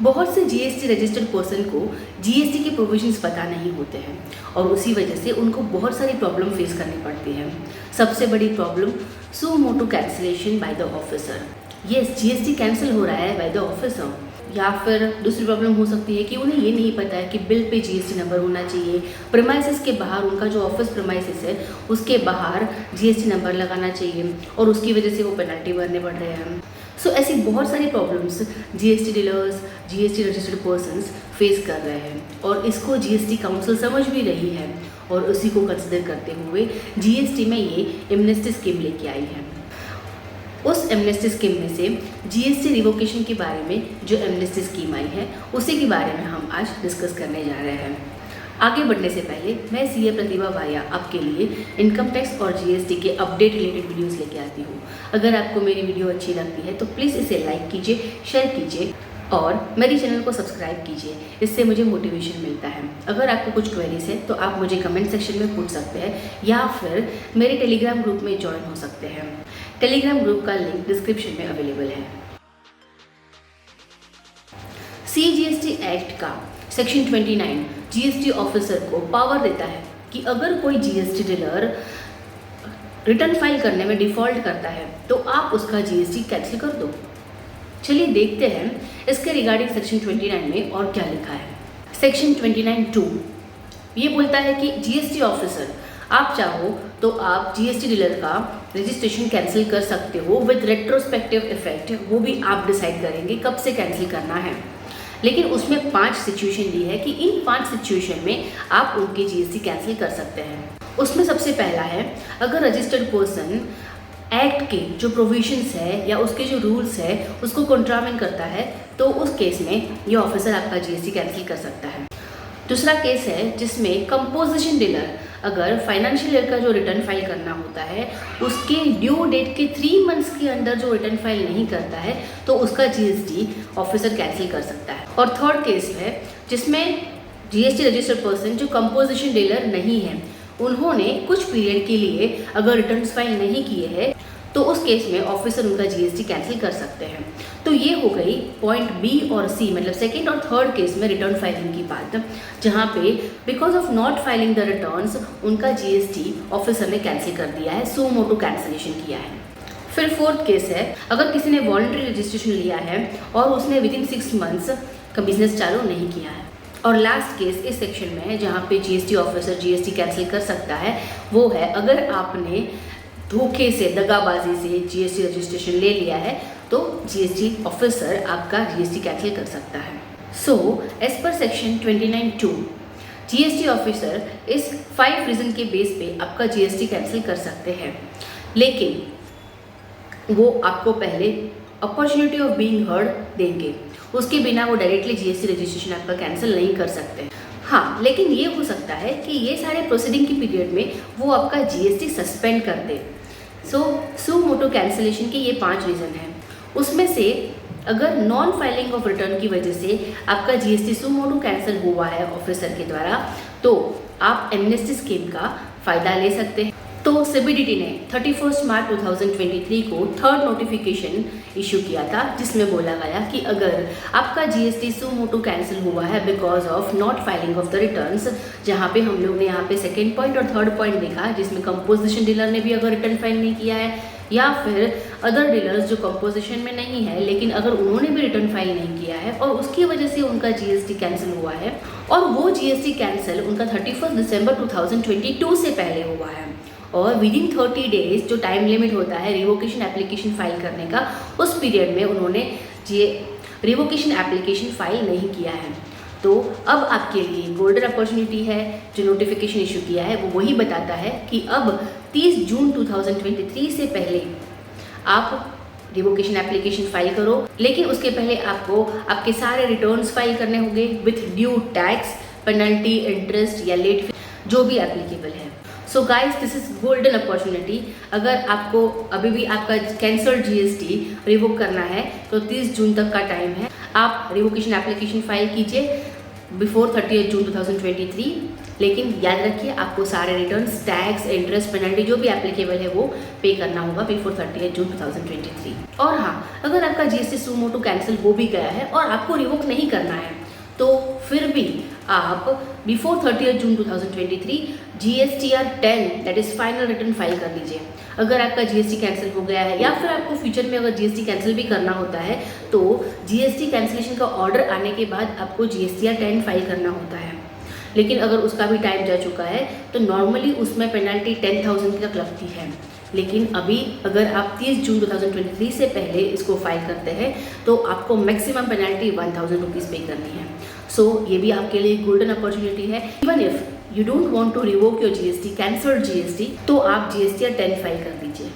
बहुत से GST registered person को जीएसटी के प्रोविजंस पता नहीं होते हैं और उसी वजह से उनको बहुत सारी प्रॉब्लम फेस करनी पड़ती है। सबसे बड़ी problem suo motu cancellation by the officer. Yes, GST cancel हो रहा है बाय द ऑफिसर। या फिर दूसरी प्रॉब्लम हो सकती है कि उन्हें ये नहीं पता है कि बिल पे जीएसटी नंबर होना चाहिए, प्रेमाइसिस के बाहर उनका जो ऑफिस प्रेमाइसिस है उसके बाहर जीएसटी नंबर लगाना चाहिए और उसकी वजह से वो पेनल्टी भरने पड़ रहे हैं। सो ऐसी बहुत सारी problems GST dealers, GST registered persons face कर रहे हैं और इसको जीएसटी काउंसिल समझ भी रही है और उसी को कंसिडर करते हुए जीएसटी में ये एमनेस्टी स्कीम लेके आई है। उस एमनेस्टी स्कीम में से जीएसटी रिवोकेशन के बारे में जो एमनेस्टी स्कीम आई है उसी के बारे में हम आज डिस्कस करने जा रहे हैं। आगे बढ़ने से पहले मैं सीए प्रतिभा भाया आपके लिए इनकम टैक्स और जीएसटी के अपडेट रिलेटेड वीडियोस लेके आती हूँ। अगर आपको मेरी वीडियो अच्छी लगती है तो प्लीज़ इसे लाइक कीजिए, शेयर कीजिए और मेरे चैनल को सब्सक्राइब कीजिए, इससे मुझे मोटिवेशन मिलता है। अगर आपको कुछ क्वेरीज है तो आप मुझे कमेंट सेक्शन में पूछ सकते हैं या फिर मेरे टेलीग्राम ग्रुप में ज्वाइन हो सकते हैं। टेलीग्राम ग्रुप का लिंक डिस्क्रिप्शन में अवेलेबल है। सीजीएसटी एक्ट का सेक्शन 29 जीएसटी ऑफिसर को पावर देता है कि अगर कोई जीएसटी डीलर रिटर्न फाइल करने में डिफ़ॉल्ट करता है तो आप उसका जीएसटी कैंसिल कर दो। चलिए देखते हैं इसके रिगार्डिंग सेक्शन 29 में और क्या लिखा है। सेक्शन 29(2) ये बोलता है कि जीएसटी ऑफिसर आप चाहो तो आप जीएसटी डीलर का रजिस्ट्रेशन कैंसिल कर सकते हो विद रेट्रोस्पेक्टिव इफेक्ट। वो भी आप डिसाइड करेंगे कब से कैंसिल करना है, लेकिन उसमें 5 सिचुएशन दी है कि इन 5 सिचुएशन में आप उनके जीएसटी कैंसिल कर सकते हैं। उसमें सबसे पहला है, अगर रजिस्टर्ड पर्सन एक्ट के जो प्रोविजंस है या उसके जो रूल्स है उसको कॉन्ट्रावेंट करता है तो उस केस में ये ऑफिसर आपका जीएसटी कैंसिल कर सकता है। दूसरा केस है जिसमें कंपोजिशन डीलर अगर फाइनेंशियल ईयर का जो रिटर्न फाइल करना होता है उसके ड्यू डेट के 3 मंथ्स के अंदर जो रिटर्न फाइल नहीं करता है तो उसका जीएसटी ऑफिसर कैंसिल कर सकता है। और थर्ड केस है जिसमें जीएसटी रजिस्टर्ड पर्सन जो कंपोजिशन डीलर नहीं है उन्होंने कुछ पीरियड के लिए अगर रिटर्न फाइल नहीं किए हैं तो उस केस में ऑफिसर उनका जीएसटी कैंसिल कर सकते हैं। तो ये हो गई पॉइंट बी और सी, मतलब सेकंड और थर्ड केस में रिटर्न फाइलिंग की बात, जहाँ पे because of not filing the returns उनका जीएसटी ऑफिसर ने कैंसिल कर दिया है, सो मोटो कैंसिलेशन किया है। फिर फोर्थ केस है, अगर किसी ने वॉलंटरी रजिस्ट्रेशन लिया है और उसने विदिन 6 मंथ्स का बिजनेस चालू नहीं किया है। और लास्ट केस इस सेक्शन में है जहाँ पे जीएसटी ऑफिसर जीएसटी कैंसिल कर सकता है, वो है अगर आपने धोखे से, दगाबाजी से जीएसटी रजिस्ट्रेशन ले लिया है तो जीएसटी ऑफिसर आपका जीएसटी कैंसिल कर सकता है। So as per section 29(2) GST officer इस 5 रीजन के बेस पे आपका जीएसटी कैंसिल कर सकते हैं, लेकिन वो आपको पहले अपॉर्चुनिटी ऑफ बीइंग हर्ड देंगे, उसके बिना वो डायरेक्टली जीएसटी रजिस्ट्रेशन आपका कैंसिल नहीं कर सकते। हाँ, लेकिन ये हो सकता है कि ये सारे प्रोसीडिंग की पीरियड में वो आपका जीएसटी सस्पेंड कर दे। सो मोटो कैंसिलेशन के ये 5 रीज़न हैं। उसमें से अगर नॉन फाइलिंग ऑफ रिटर्न की वजह से आपका जीएसटी सो मोटो कैंसिल हुआ है ऑफिसर के द्वारा तो आप एमनेस्टी स्कीम का फ़ायदा ले सकते हैं। तो सीबीडीटी ने 31 मार्च 2023 को 3rd नोटिफिकेशन इशू किया था जिसमें बोला गया कि अगर आपका जीएसटी सो मोटो कैंसिल हुआ है because of not filing of the returns, जहाँ पे हम लोग ने यहाँ पे सेकेंड पॉइंट और थर्ड पॉइंट देखा जिसमें कंपोजिशन डीलर ने भी अगर रिटर्न फाइल नहीं किया है या फिर अदर डीलर्स जो कंपोजिशन में नहीं है लेकिन अगर उन्होंने भी रिटर्न फाइल नहीं किया है और उसकी वजह से उनका जीएसटी कैंसिल हुआ है और वो जीएसटी कैंसिल उनका 31 दिसंबर 2022 से पहले हुआ है और विदिन 30 डेज जो टाइम लिमिट होता है रिवोकेशन एप्लीकेशन फाइल करने का, उस पीरियड में उन्होंने रिवोकेशन एप्लीकेशन फाइल नहीं किया है, तो अब आपके लिए गोल्डन अपॉर्चुनिटी है। जो नोटिफिकेशन इशू किया है वो वही बताता है कि अब 30 जून 2023 से पहले आप रिवोकेशन एप्लीकेशन फाइल करो, लेकिन उसके पहले आपको आपके सारे रिटर्न्स फाइल करने होंगे with due tax, penalty, interest या लेट फी जो भी एप्लीकेबल है। So guys, this is golden opportunity. अगर आपको अभी भी आपका कैंसल्ड जीएसटी रिवोक करना है तो 30 जून तक का टाइम है। आप रिवोकेशन एप्लीकेशन फाइल कीजिए बिफोर 30 जून 2023। लेकिन याद रखिए आपको सारे रिटर्न्स, टैक्स, इंटरेस्ट, पेनल्टी जो भी एप्लीकेबल है वो पे करना होगा बिफोर 30 जून 2023। और हाँ, अगर आपका जीएसटी सुमो टू कैंसिल हो भी गया है और आपको रिवोक नहीं करना है तो फिर भी आप before 30 June 2023 GSTR 10 that is final return file कर लीजिए। अगर आपका जीएसटी कैंसिल हो गया है या फिर आपको फ्यूचर में अगर जीएसटी कैंसिल भी करना होता है तो जीएसटी कैंसिलेशन का ऑर्डर आने के बाद आपको GSTR 10 फाइल करना होता है। लेकिन अगर उसका भी टाइम जा चुका है तो नॉर्मली उसमें पेनल्टी 10,000 तक लगती है। लेकिन अभी अगर आप 30 जून 2023 से पहले इसको फाइल करते हैं तो आपको मैक्सिमम पेनल्टी 1,000 रुपीज़ पे करनी है। सो ये भी आपके लिए गोल्डन अपॉर्चुनिटी है। Even if you don't want to revoke your GST, cancelled GST, तो आप GSTR 10 फाइल कर दीजिए।